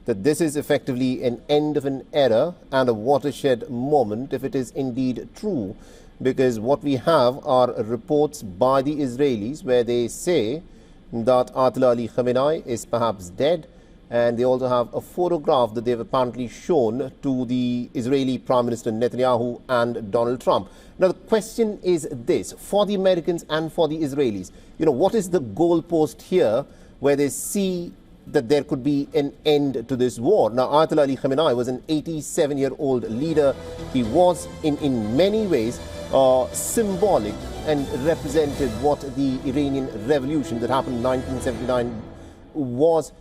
that this is effectively an end of an era and a watershed moment, if it is indeed true, because what we have are reports by the Israelis where they say that Ayatollah Ali Khamenei is perhaps dead, and they also have a photograph that they've apparently shown to the Israeli Prime Minister Netanyahu and Donald Trump. Now, the question is this, for the Americans and for the Israelis, what is the goalpost here where they see that there could be an end to this war? Now, Ayatollah Ali Khamenei was an 87-year-old leader. He was, in many ways, symbolic and represented what the Iranian revolution that happened in 1979 was.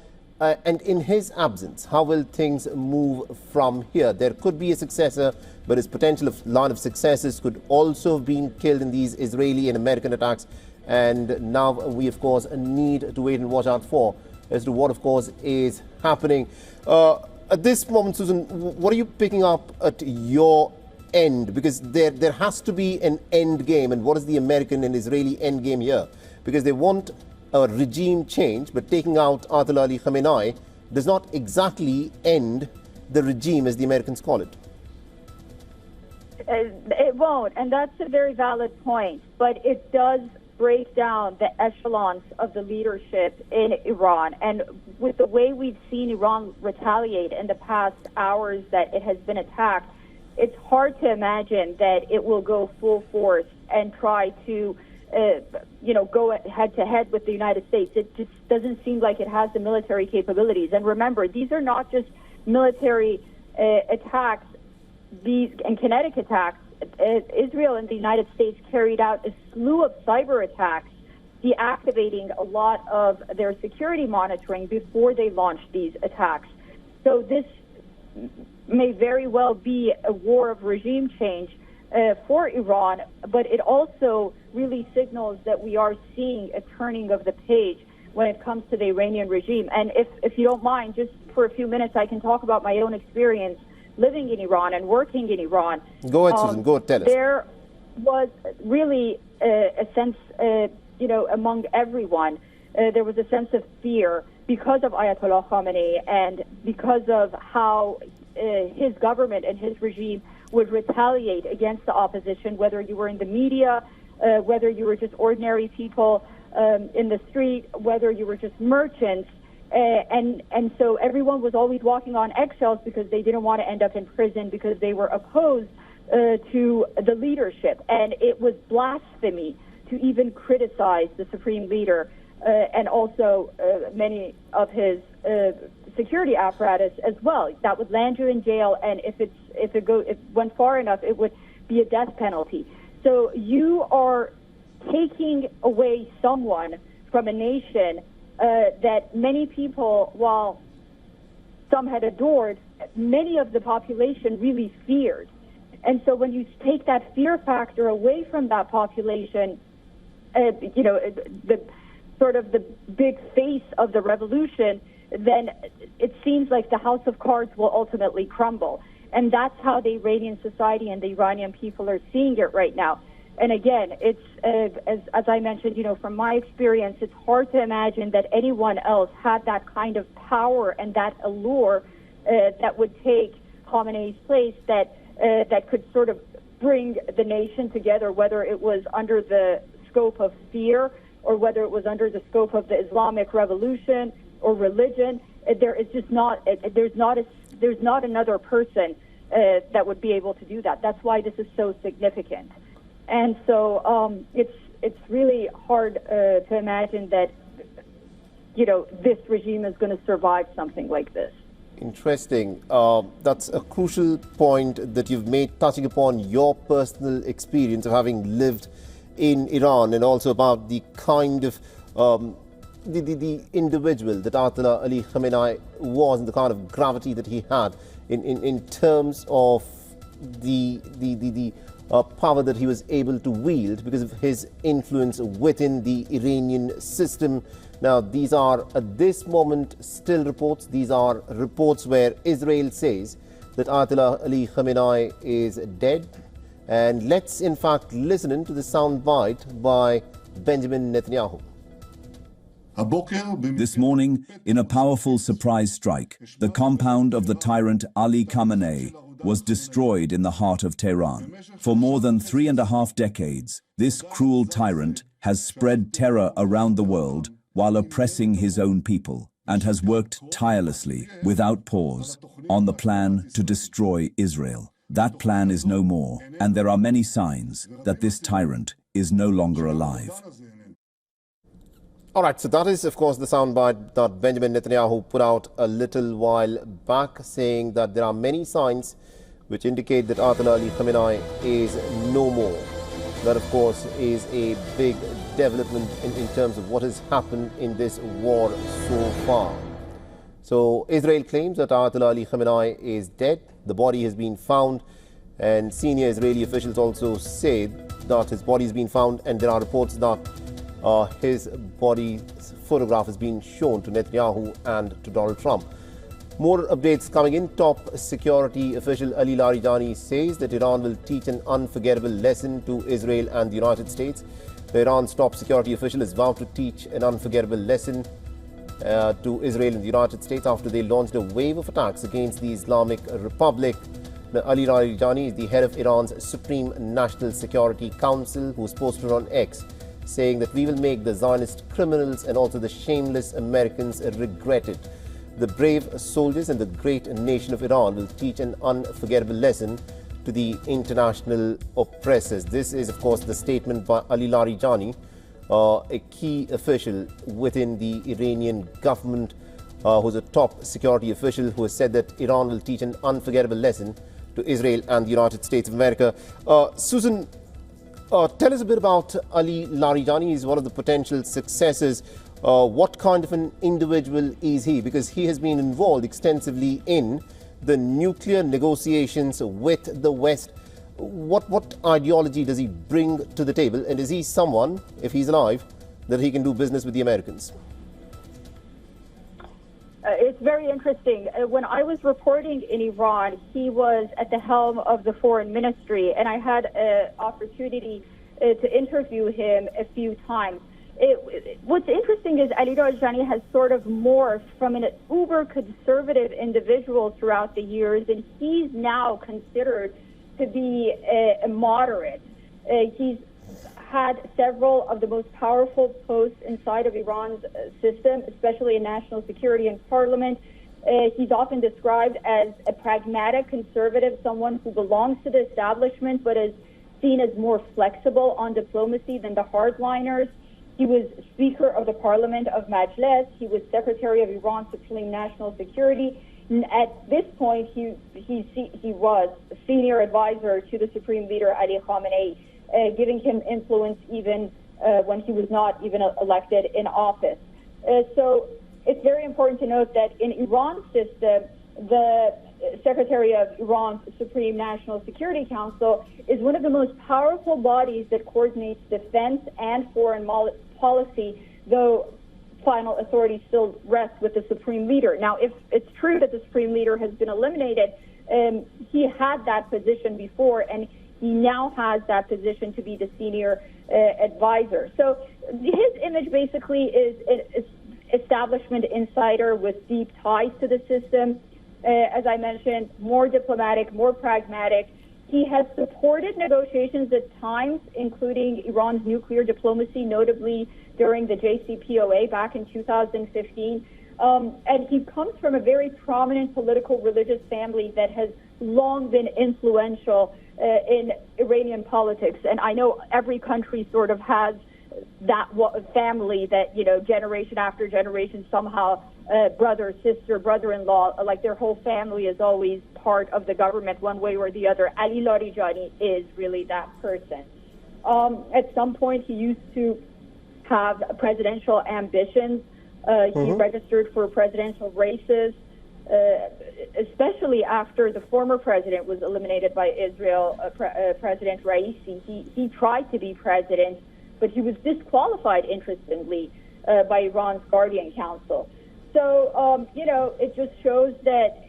And in his absence, how will things move from here? There could be a successor, but his potential line of successors could also have been killed in these Israeli and American attacks. And now we, of course, need to wait and watch out for as to what, of course, is happening. At this moment, Susan, what are you picking up at your end? Because there has to be an end game. And what is the American and Israeli end game here? Because they want a regime change, but taking out Ayatollah Ali Khamenei does not exactly end the regime, as the Americans call it. It won't, and that's a very valid point, but it does break down the echelons of the leadership in Iran. And with the way we've seen Iran retaliate in the past hours that it has been attacked, it's hard to imagine that it will go full force and try to go head-to-head with the United States. It just doesn't seem like it has the military capabilities. And remember, these are not just military attacks, and kinetic attacks. Israel and the United States carried out a slew of cyber attacks, deactivating a lot of their security monitoring before they launched these attacks. So this may very well be a war of regime change for Iran, but it also really signals that we are seeing a turning of the page when it comes to the Iranian regime. And if you don't mind, just for a few minutes, I can talk about my own experience living in Iran and working in Iran. Go ahead, Susan. Go ahead, tell us. There was really a sense, among everyone, there was a sense of fear because of Ayatollah Khamenei and because of how his government and his regime would retaliate against the opposition, whether you were in the media, whether you were just ordinary people in the street, whether you were just merchants. And so everyone was always walking on eggshells because they didn't want to end up in prison because they were opposed to the leadership. And it was blasphemy to even criticize the supreme leader and also many of his security apparatus as well. That would land you in jail, and if it went far enough, it would be a death penalty. So you are taking away someone from a nation that many people, while some had adored, many of the population really feared. And so when you take that fear factor away from that population, the sort of the big face of the revolution, then it seems like the house of cards will ultimately crumble. And that's how the Iranian society and the Iranian people are seeing it right now. And again, it's as I mentioned, from my experience, it's hard to imagine that anyone else had that kind of power and that allure that would take Khamenei's place, that could sort of bring the nation together, whether it was under the scope of fear or whether it was under the scope of the Islamic revolution or religion. There is just not. There's not another person that would be able to do that. That's why this is so significant. And so it's really hard to imagine that this regime is going to survive something like this. Interesting. That's a crucial point that you've made, touching upon your personal experience of having lived in Iran, and also about the kind of the individual that Ayatollah Ali Khamenei was, and the kind of gravity that he had in terms of the power that he was able to wield because of his influence within the Iranian system. Now, these are at this moment still reports. These are reports where Israel says that Ayatollah Ali Khamenei is dead. And let's in fact listen to the soundbite by Benjamin Netanyahu. This morning, in a powerful surprise strike, the compound of the tyrant Ali Khamenei was destroyed in the heart of Tehran. For more than 3.5 decades, this cruel tyrant has spread terror around the world while oppressing his own people, and has worked tirelessly, without pause, on the plan to destroy Israel. That plan is no more, and there are many signs that this tyrant is no longer alive. All right, so that is, of course, the soundbite that Benjamin Netanyahu put out a little while back, saying that there are many signs which indicate that Ayatollah Ali Khamenei is no more. That, of course, is a big development in terms of what has happened in this war so far. So Israel claims that Ayatollah Ali Khamenei is dead. The body has been found, and senior Israeli officials also say that his body has been found, and there are reports that his body photograph has been shown to Netanyahu and to Donald Trump. More updates coming in. Top security official Ali Larijani says that Iran will teach an unforgettable lesson to Israel and the United States. Iran's top security official has vowed to teach an unforgettable lesson to Israel and the United States after they launched a wave of attacks against the Islamic Republic. Now, Ali Larijani is the head of Iran's Supreme National Security Council, who's posted on X, saying that we will make the Zionist criminals and also the shameless Americans regret it. The brave soldiers and the great nation of Iran will teach an unforgettable lesson to the international oppressors. This is, of course, the statement by Ali Larijani, a key official within the Iranian government, who's a top security official, who has said that Iran will teach an unforgettable lesson to Israel and the United States of America. Susan, tell us a bit about Ali Larijani. He's one of the potential successors. What kind of an individual is he? Because he has been involved extensively in the nuclear negotiations with the West. What ideology does he bring to the table? And is he someone, if he's alive, that he can do business with the Americans? It's very interesting. When I was reporting in Iran, he was at the helm of the foreign ministry, and I had an opportunity to interview him a few times. What's interesting is Ali Larijani has sort of morphed from an uber-conservative individual throughout the years, and he's now considered to be a moderate. He's had several of the most powerful posts inside of Iran's system, especially in national security and parliament. He's often described as a pragmatic conservative, someone who belongs to the establishment but is seen as more flexible on diplomacy than the hardliners. He was Speaker of the Parliament of Majlis. He was Secretary of Iran's Supreme National Security. And at this point, he was senior advisor to the Supreme Leader Ali Khamenei, giving him influence even when he was not even elected in office. So it's very important to note that in Iran's system, the Secretary of Iran's Supreme National Security Council is one of the most powerful bodies that coordinates defense and foreign policy, though final authority still rests with the Supreme Leader. Now, if it's true that the Supreme Leader has been eliminated, he had that position before, and he now has that position to be the senior advisor. So his image basically is an establishment insider with deep ties to the system. As I mentioned, more diplomatic, more pragmatic. He has supported negotiations at times, including Iran's nuclear diplomacy, notably during the JCPOA back in 2015. And he comes from a very prominent political religious family that has long been influential in Iranian politics. And I know every country sort of has that family that, you know, generation after generation somehow brother, sister, brother-in-law, like their whole family is always part of the government one way or the other. Ali Larijani is really that person. At some point, he used to have presidential ambitions. He registered for presidential races, especially after the former president was eliminated by Israel, President Raisi. He tried to be president, but he was disqualified, interestingly, by Iran's Guardian Council. So, you know, it just shows that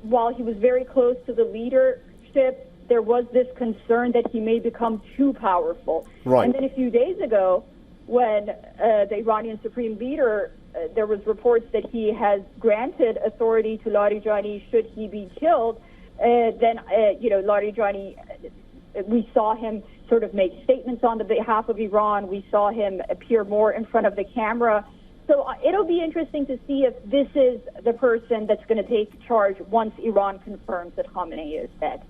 while he was very close to the leadership, there was this concern that he may become too powerful. Right. And then a few days ago, when the Iranian Supreme Leader, there was reports that he has granted authority to Larijani should he be killed. Then Larijani, we saw him sort of make statements on the behalf of Iran. We saw him appear more in front of the camera. So it'll be interesting to see if this is the person that's going to take charge once Iran confirms that Khamenei is dead.